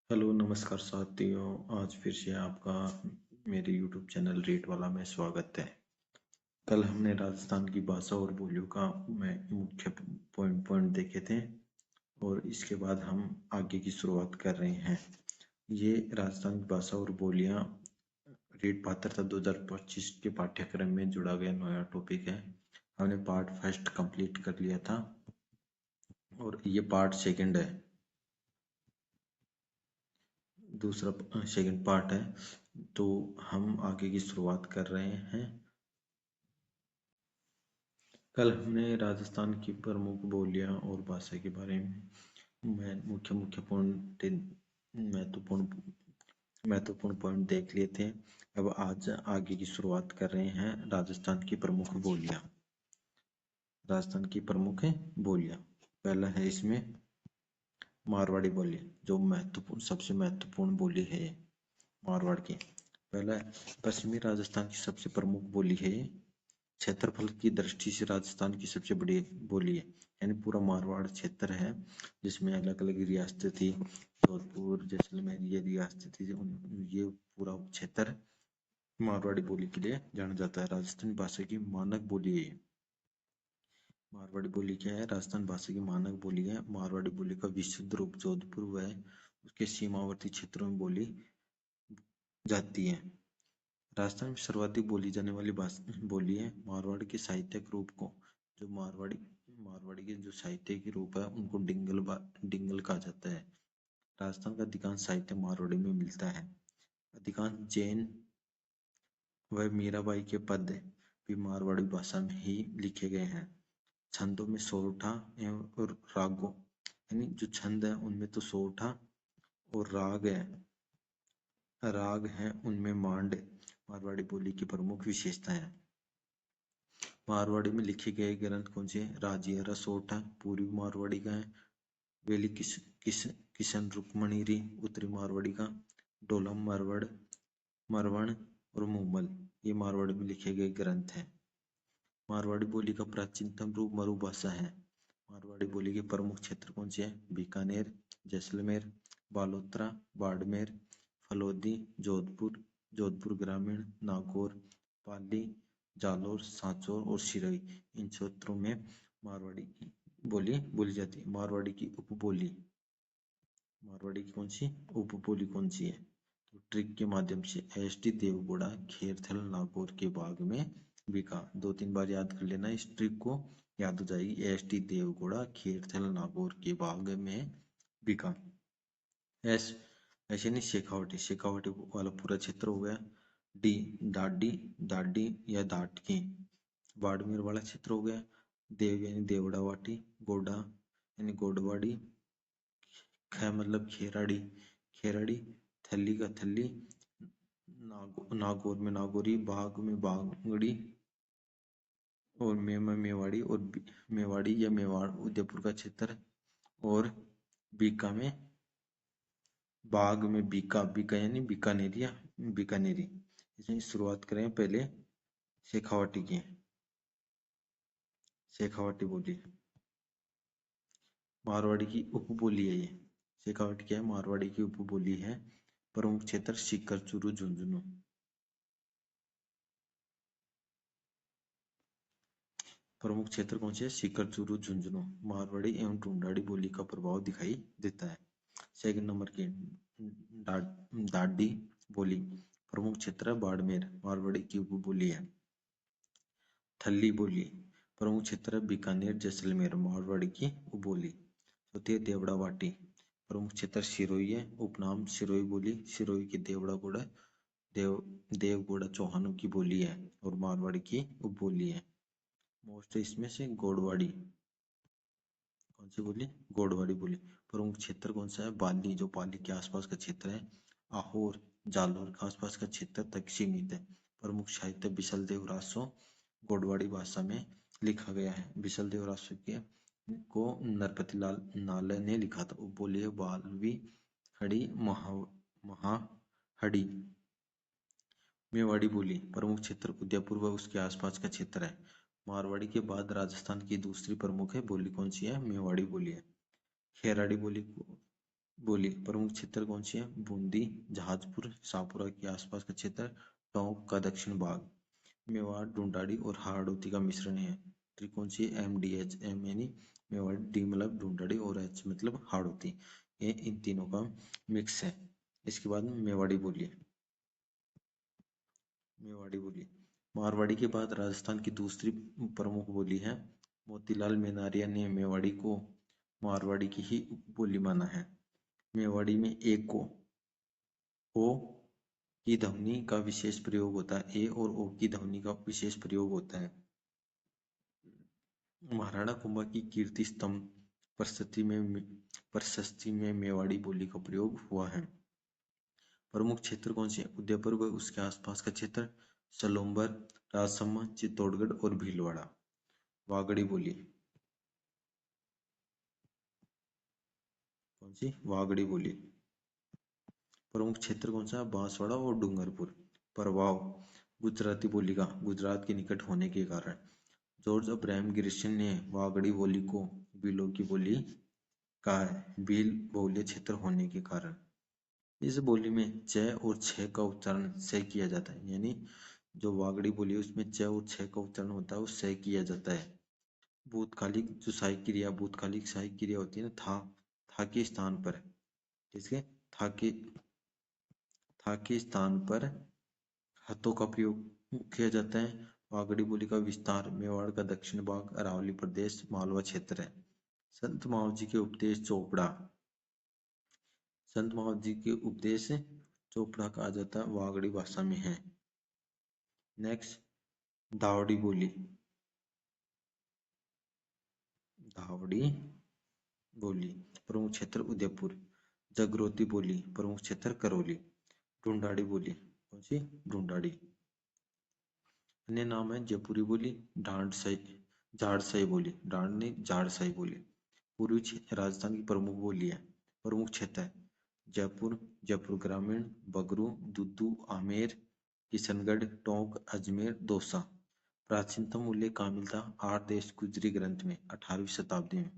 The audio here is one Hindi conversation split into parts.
हेलो नमस्कार साथियों। आज फिर से आपका मेरे YouTube चैनल रेट वाला में स्वागत है। कल हमने राजस्थान की भाषा और बोलियों का मुख्य पॉइंट देखे थे और इसके बाद हम आगे की शुरुआत कर रहे हैं। ये राजस्थान की भाषा और बोलियां रेट पात्रता 2025 के पाठ्यक्रम में जुड़ा गया नया टॉपिक है। हमने पार्ट फर्स्ट कंप्लीट कर लिया था और ये पार्ट सेकंड है, दूसरा सेकंड पार्ट है। तो हम आगे की शुरुआत कर रहे हैं। कल हमने राजस्थान की प्रमुख बोलियां और भाषा के बारे में मुख्य मुख्य पॉइंट महत्वपूर्ण पॉइंट देख लिए थे। अब आज आगे की शुरुआत कर रहे हैं राजस्थान की प्रमुख बोलियां। राजस्थान की प्रमुख बोलियां, पहला है इसमें मारवाड़ी बोली, जो सबसे महत्वपूर्ण बोली है ये मारवाड़ की। पहला है पश्चिमी राजस्थान की सबसे प्रमुख बोली है ये। क्षेत्रफल की दृष्टि से राजस्थान की सबसे बड़ी बोली है, यानी पूरा मारवाड़ क्षेत्र है जिसमें अलग अलग रियासतें थी। जोधपुर, जैसलमेर, ये रियासतें थी। ये पूरा क्षेत्र मारवाड़ी बोली के लिए जाना जाता है। राजस्थानी भाषा की मानक बोली है ये। मारवाड़ी बोली क्या है? राजस्थान भाषा की मानक बोली है। मारवाड़ी बोली का विशुद्ध रूप जोधपुर व उसके सीमावर्ती क्षेत्रों में बोली जाती है। राजस्थान में सर्वाधिक बोली जाने वाली बोली है। मारवाड़ के साहित्यिक रूप को, जो मारवाड़ी के जो साहित्यिक रूप है उनको डिंगल कहा जाता है। राजस्थान का अधिकांश साहित्य मारवाड़ी में मिलता है। अधिकांश जैन व मीराबाई के पद भी मारवाड़ी भाषा में ही लिखे गए हैं। छंदों में सोरठा एवं रागों, यानी जो छंद है उनमें तो सोरठा और राग है उनमें मांड मारवाड़ी बोली की प्रमुख विशेषता है। मारवाड़ी में लिखे गए ग्रंथ कौन से? राजिया सोरठा पूर्वी मारवाड़ी का है। वेली किशन रुक्मणीरी उत्तरी मारवाड़ी का। डोलम मरवण और मुमल ये मारवाड़ी में लिखे गए ग्रंथ हैं। मारवाड़ी बोली का प्राचीनतम रूप मरु भाषा है। मारवाड़ी बोली के प्रमुख क्षेत्र कौन से हैं? बीकानेर, जैसलमेर, बालोतरा, बाड़मेर, फलोदी, जोधपुर ग्रामीण, नागौर, पाली, जालोर, सांचौर और सिरोही। इन क्षेत्रों में मारवाड़ी की बोली बोली जाती है। मारवाड़ी की उपबोली, मारवाड़ी की कौन सी उपबोली कौन सी है? तो ट्रिक के माध्यम से एसटी देवगौड़ा खेरथल नागौर के भाग में बिका। 2-3 बार याद कर लेना, इस ट्रिक को याद हो जाएगी। एसटी देवगौड़ा खेरथल नागौर के भाग में बिका। एस ऐसे नहीं, शेखावटी वाला पूरा क्षेत्र हो गया। डी दाडी या दाटकी बाड़मेर वाला क्षेत्र हो गया। देव यानी देवड़ावाटी, गोडा यानी गोडवाड़ी, ख मतलब खेराड़ी, थल्ली का थल्ली, नागौर में नागौरी, बाग में बागड़ी और मेवाड़ी या मेवाड़ उदयपुर का क्षेत्र। और बीका में बाग में बीका यानी बीकानेरी। इसमें शुरुआत करें पहले शेखावाटी बोली मारवाड़ी की उपबोली है ये। शेखावाटी क्या है? मारवाड़ी की उपबोली है। प्रमुख क्षेत्र सीकर, चूरू, झुंझुनू। प्रमुख क्षेत्र कौन से है? सीकर, चूरू, झुंझुनू। मारवाड़ी एवं ढूंढाड़ी बोली का प्रभाव दिखाई देता है। सेकंड नंबर की दाडी बोली, प्रमुख क्षेत्र बाड़मेर, मारवाड़ी की उपबोली है। थल्ली बोली, प्रमुख क्षेत्र बीकानेर, जैसलमेर, मारवाड़ी की उपबोली। चौथी है देवड़ावाटी, प्रमुख क्षेत्र सिरोही है। उपनाम सिरोही बोली, सिरोही की देवगौड़ा चौहानों की बोली है और मारवाड़ी की उपबोली है। मोस्ट इसमें से गोडवाड़ी, कौन सी बोली? गोडवाड़ी बोली। प्रमुख क्षेत्र कौन सा है? बाली, जो पाली के आसपास का क्षेत्र है। आहोर, जालोर के आसपास का क्षेत्र तक सीमित है। प्रमुख साहित्य बिसलदेव रासो गोडवाड़ी भाषा में लिखा गया है। बिसलदेव रासो के को नरपति लाल नाले ने लिखा था। उपबोली है बालवी, हड़ी, महाहड़ी। मेवाड़ी बोली, प्रमुख क्षेत्र उदयपुर व उसके आसपास का क्षेत्र है। मारवाड़ी के बाद राजस्थान की दूसरी प्रमुख है बोली कौन सी है? मेवाड़ी बोली है। खेराड़ी बोली बोली। प्रमुख क्षेत्र कौन सी है? बूंदी, जहाजपुर, शाहपुरा के आसपास का क्षेत्र, टोंक का दक्षिण भाग। मेवाड़, ढूंढाड़ी और हाड़ौती का मिश्रण है। त्रिकोण सी MDH, M यानी मेवाड़, D मतलब ढूंढाड़ी और H मतलब हाड़ौती। ये इन तीनों का मिक्स है। इसके बाद मेवाड़ी बोली। मेवाड़ी बोली मारवाड़ी के बाद राजस्थान की दूसरी प्रमुख बोली है। मोतीलाल मेनारिया ने मेवाड़ी को मारवाड़ी की ही उपबोली माना है। मेवाड़ी में एक को ओ की ध्वनि का विशेष प्रयोग होता है। ए और ओ की ध्वनि का विशेष प्रयोग होता है। महाराणा कुंभा की कीर्ति स्तंभ प्रशस्ति में मेवाड़ी बोली का प्रयोग हुआ है। प्रमुख क्षेत्र कौन से? उदयपुर व उसके आसपास का क्षेत्र, सलोम्बर, राजसमंद, चित्तौड़गढ़ और भीलवाड़ा। वागड़ी बोली कौन सी? वागड़ी बोली। प्रमुख क्षेत्र कौन सा? बांसवाड़ा और डूंगरपुर। प्रभाव गुजराती बोली का गुजरात के निकट होने के कारण। जॉर्ज अब्राहम ग्रिशन ने वागड़ी बोली को बीलों की बोली कहा है, बील बहुल्य क्षेत्र होने के कारण। इस बोली में च और छ का उच्चारण से किया जाता है, यानी जो वागड़ी बोली है उसमें च और छ का उच्चारण होता है, वो से किया जाता है। भूतकालिक जो सहायक क्रिया, भूतकालिक सहायक क्रिया होती है ना, था के स्थान पर, किसके? था के स्थान पर हथों का प्रयोग किया जाता है। वागड़ी बोली का विस्तार मेवाड़ का दक्षिण भाग, अरावली प्रदेश, मालवा क्षेत्र है। संत मावजी के उपदेश चोपड़ा। संत मावजी के उपदेश चोपड़ा कहा जाता है, वागड़ी भाषा में है। नेक्स्ट, धावड़ी बोली। धावड़ी बोली प्रमुख क्षेत्र उदयपुर। जगरोती बोली प्रमुख क्षेत्र करौली। ढूंढाड़ी बोली कौन सी? ढूंढाड़ी। अन्य नाम है जयपुरी बोली, झाड़साई बोली, डांड नहीं झाड़साई बोली। पूर्वी राजस्थान की प्रमुख बोली है। प्रमुख क्षेत्र है जयपुर, जयपुर ग्रामीण, बगरू, दुद्दू, आमेर, किशनगढ़, टोंक, अजमेर, दौसा। प्राचीनतम उल्लेख कहाँ मिलता? 8 गुजरी ग्रंथ में 18वीं शताब्दी में।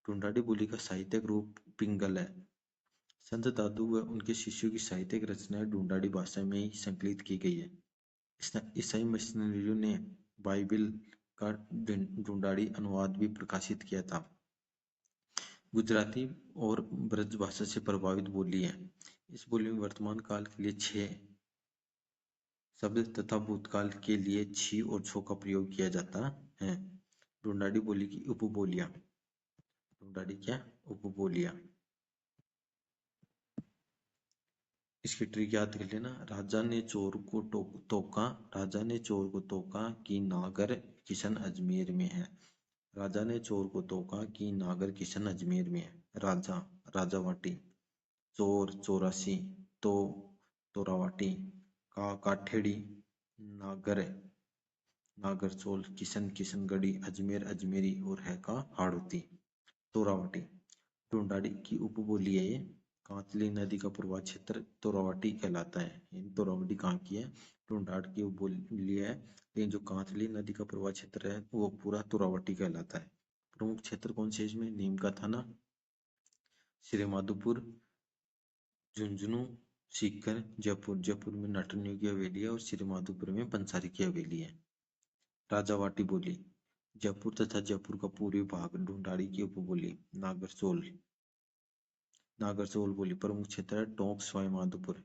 ढूंढाड़ी बोली का साहित्यिक रूप पिंगल है। संत दादू व उनके शिष्यों की साहित्यिक रचनाएं ढूंढाड़ी भाषा में ही संकलित की गई है। ईसाई मिशनरियों ने बाइबिल का ढूंढाड़ी अनुवाद भी प्रकाशित किया था। गुजराती और ब्रज भाषा से प्रभावित बोली है। इस बोली में वर्तमान काल के लिए 6 शब्द तथा भूतकाल के लिए छी और छो का प्रयोग किया जाता है। ढूंढाड़ी बोली की उपबोलियां। ढूंढाड़ी क्या? उपबोलियां। इसकी ट्रिक याद कर लेना। राजा ने चोर को तोका, राजा ने चोर को तोका कि नागर किशन अजमेर में है। राजा ने चोर को तोका कि नागर किशन अजमेर में है। राजा, राजावाटी। चोर, चौरासी। तो, तोरावाटी। का, काठेड़ी। नागर, नागरचोल। किशन, किशनगढ़ी। अजमेर, अजमेरी। और है का हाड़ौती। तोरावाटी ढूंढाड़ी की उपबोली है ये। कांतली नदी का प्रवाह क्षेत्र तोरावाटी कहलाता है। तोरावाटी कहाँ की है? ढूंढाड़ की उपबोली है, लेकिन जो कांतली नदी का प्रवाह क्षेत्र है वो पूरा तोरावाटी कहलाता है। प्रमुख क्षेत्र कौन से इसमें? नीम का थाना, श्रीमाधोपुर, झुंझुनू, सीकर, जयपुर। जयपुर में नटनियों की हवेली है और श्रीमाधोपुर में पंसारी की हवेली है। राजावाटी बोली जयपुर तथा जयपुर का पूर्वी भाग। ढूंढाड़ी की उपबोली नागरसोल। नागरसोल बोली प्रमुख क्षेत्र है टोंक, सवाईमाधोपुर।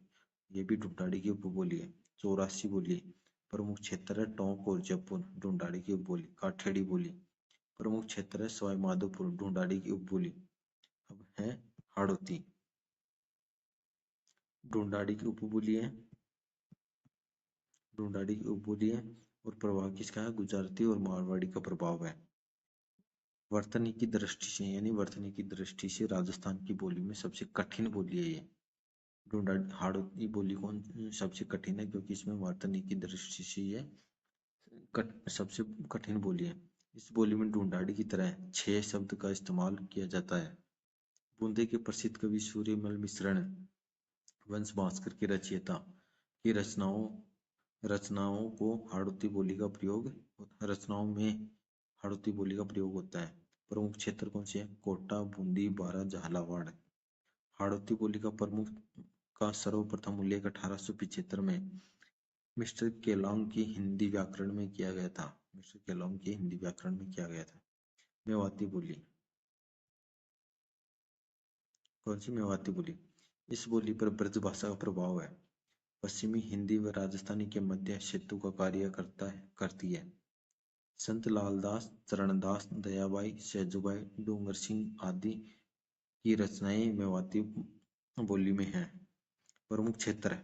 ये भी ढूंढाड़ी की उपबोली है। चौरासी बोली प्रमुख क्षेत्र है टोंक और जयपुर। ढूंढाड़ी की उपबोली। काठेड़ी बोली प्रमुख क्षेत्र है सवाईमाधोपुर। ढूंढाड़ी की उपबोली। अब है हाड़ौती। ढूंढाड़ी की उपबोली है। ढूंढाड़ी की उपबोली है और प्रभाव किसका है? गुजराती और मारवाड़ी का प्रभाव है। वर्तनी की दृष्टि से, यानी वर्तनी की दृष्टि से राजस्थान की बोली में सबसे कठिन बोली है ये। ढूंढाड़ी हाड़ौती बोली कौन सबसे कठिन है? क्योंकि इसमें वर्तनी की दृष्टि से ये सबसे कठिन बोली है। इस बोली में ढूंढाड़ी की तरह 6 शब्द का इस्तेमाल किया जाता है। बूंदे के प्रसिद्ध कवि सूर्यमल मिश्रण वंश भास्कर के रचयिता की रचनाओं को हाड़ौती बोली का प्रयोग रचनाओं में हाड़ौती बोली का प्रयोग होता है। प्रमुख क्षेत्र कौन से हैं? कोटा, बूंदी, बारा, झालावाड़। हाड़ौती बोली का प्रमुख का सर्वप्रथम उल्लेख 1875 में मिस्टर केलॉन्ग की हिंदी व्याकरण में किया गया था। मिस्टर केलॉन्ग की हिंदी व्याकरण में किया गया था। मेवाती बोली, कौन सी मेवाती बोली? इस बोली पर ब्रज भाषा का प्रभाव है। पश्चिमी हिंदी व राजस्थानी के मध्य सेतु का कार्य करती है। संत लालदास, चरणदास, दयाबाई, सहजूबाई, डूंगर सिंह आदि की रचनाएं मेवाती बोली में हैं। प्रमुख क्षेत्र: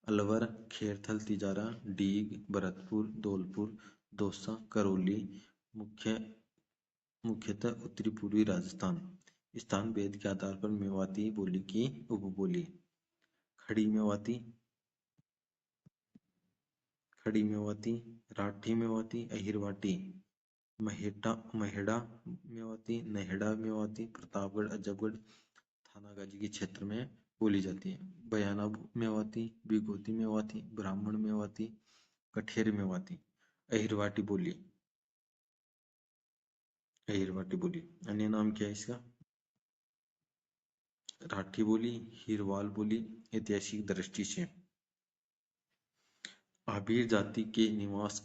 अलवर, खेरथल, तिजारा, डीग, भरतपुर, धौलपुर, दौसा, करौली। मुख्यतः उत्तरी पूर्वी राजस्थान। स्थान भेद के आधार पर मेवाती बोली की उपबोली: खड़ी मेवाती, राठी मेवाती, अहिरवाटी, महेड़ा मेवाती, नहेड़ा मेवाती, प्रतापगढ़, अजबगढ़, थानागाजी के क्षेत्र में बोली जाती है। बयाना मेवाती, बिगोती मेवाती, ब्राह्मण मेवाती, कठेर मेवाती। अहिरवाटी बोली, अन्य नाम क्या है इसका? राठी बोली, हिरवाल बोली। ऐतिहासिक दृष्टि से आभीर जाति के निवास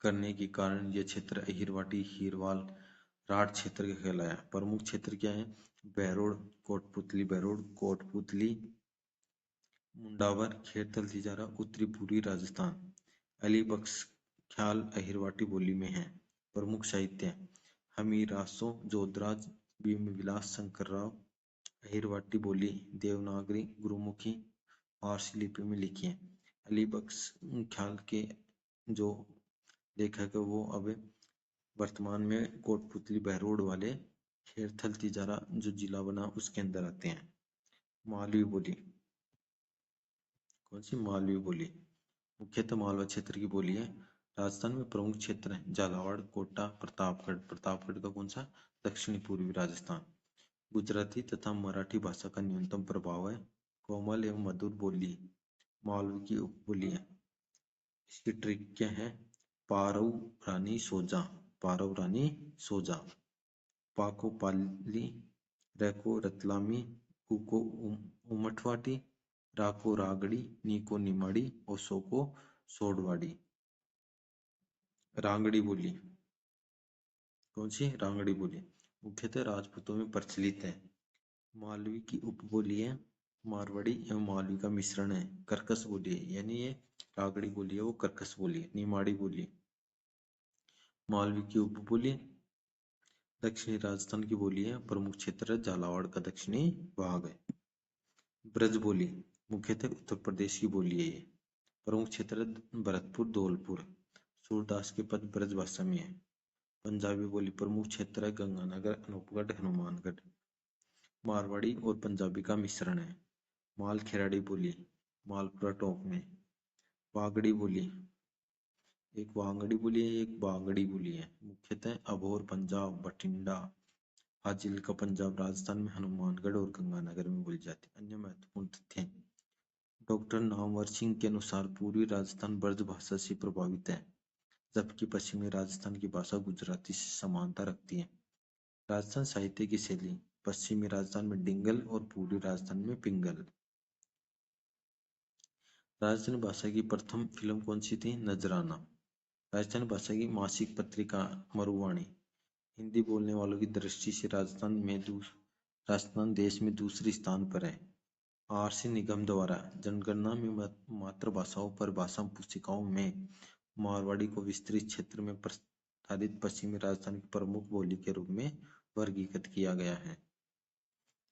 करने के कारण यह क्षेत्र अहिरवाटी, हिरवाल, राठ क्षेत्र कहलाया। प्रमुख क्षेत्र क्या है? बहरोड, कोटपुतली, मुंडावर, खेरथल, तिजारा, उत्तरी पूर्वी राजस्थान। अलीबख्श ख्याल अहिरवाटी बोली में है। प्रमुख साहित्य: हमीरासो, जोधराज, भीमविलास, शंकरराव। अहिरवाटी बोली देवनागरी, गुरुमुखी, फारसी लिपि में लिखी है। अलीबख्श ख्याल के जो लेखक है वो अब वर्तमान में कोटपुतली, बहरोड वाले खेरथल, तिजारा जो जिला बना उसके अंदर आते हैं। मालवी बोली, कौन सी? मालवी बोली मुख्यतः मालवा क्षेत्र की बोली है। राजस्थान में प्रमुख क्षेत्र है झालावाड़, कोटा, प्रतापगढ़ का कौन सा? दक्षिणी पूर्वी राजस्थान। गुजराती तथा मराठी भाषा का न्यूनतम प्रभाव है। कोमल एवं मधुर बोली मालवी की उपबोली है। इसकी ट्रिक क्या है? पारव रानी सोजा, पाको पाली, रैको रतलामी, उको उमठवाटी, राको रागड़ी, नीको निमाड़ी और सोको सोडवाड़ी। रांगड़ी बोली, कौन सी? रांगड़ी बोली मुख्यतः राजपूतों में प्रचलित है। मालवी की उपबोली है। मारवाड़ी एवं मालवी का मिश्रण है। कर्कश बोली है, यानी ये रागड़ी बोली है वो कर्कश बोली है। निमाड़ी बोली मालवी की उपबोली दक्षिणी राजस्थान की बोली है। प्रमुख क्षेत्र झालावाड़ का दक्षिणी भाग है। ब्रज बोली मुख्यतः उत्तर प्रदेश की बोली है ये। प्रमुख क्षेत्र भरतपुर, धौलपुर। सूरदास के पद ब्रज भाषा में है। पंजाबी बोली प्रमुख क्षेत्र है गंगानगर, अनूपगढ़, हनुमानगढ़। मारवाड़ी और पंजाबी का मिश्रण है। माल खेराड़ी बोली मालपुरा टोंक में। वागड़ी बोली, एक वांगड़ी बोली है, एक बागड़ी बोली है। मुख्यतः अबोहर पंजाब, बठिंडा, फाजिल्का पंजाब, राजस्थान में हनुमानगढ़ और गंगानगर में बोली जाती है। अन्य महत्वपूर्ण तथ्य: डॉक्टर नामवर सिंह के अनुसार पूर्वी राजस्थान ब्रज भाषा से प्रभावित है, जबकि पश्चिमी राजस्थान की भाषा गुजराती से समानता रखती है। राजस्थान साहित्य की शैली: पश्चिमी राजस्थान में डिंगल और पूर्वी राजस्थान में पिंगल। राजस्थानी भाषा की प्रथम फिल्म कौन सी थी? नजराना। राजस्थानी भाषा की मासिक पत्रिका मरुवाणी। हिंदी बोलने वालों की दृष्टि से राजस्थान देश में दूसरे स्थान पर है। आरसी निगम द्वारा जनगणना में मातृभाषाओं पर भाषा पुस्तिकाओं में मारवाड़ी को विस्तृत क्षेत्र में प्रसारित पश्चिमी राजस्थान की प्रमुख बोली के रूप में वर्गीकृत किया गया है।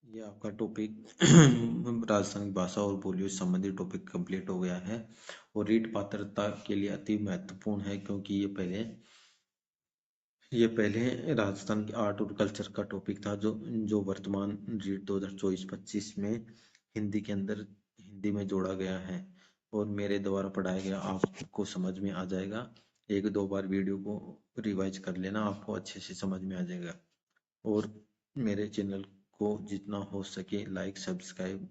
ये आपका टॉपिक राजस्थान की भाषा और बोलियों से संबंधित टॉपिक कंप्लीट हो गया है और रीट पात्रता के लिए अति महत्वपूर्ण है, क्योंकि ये पहले राजस्थान के आर्ट और कल्चर का टॉपिक था जो वर्तमान रीट 2024-25 में हिंदी के अंदर हिंदी में जोड़ा गया है और मेरे द्वारा पढ़ाया गया आपको समझ में आ जाएगा। एक दो बार वीडियो को रिवाइज कर लेना, आपको अच्छे से समझ में आ जाएगा। और मेरे चैनल को जितना हो सके लाइक सब्सक्राइब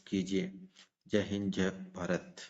कीजिए। जय हिंद, जय भारत।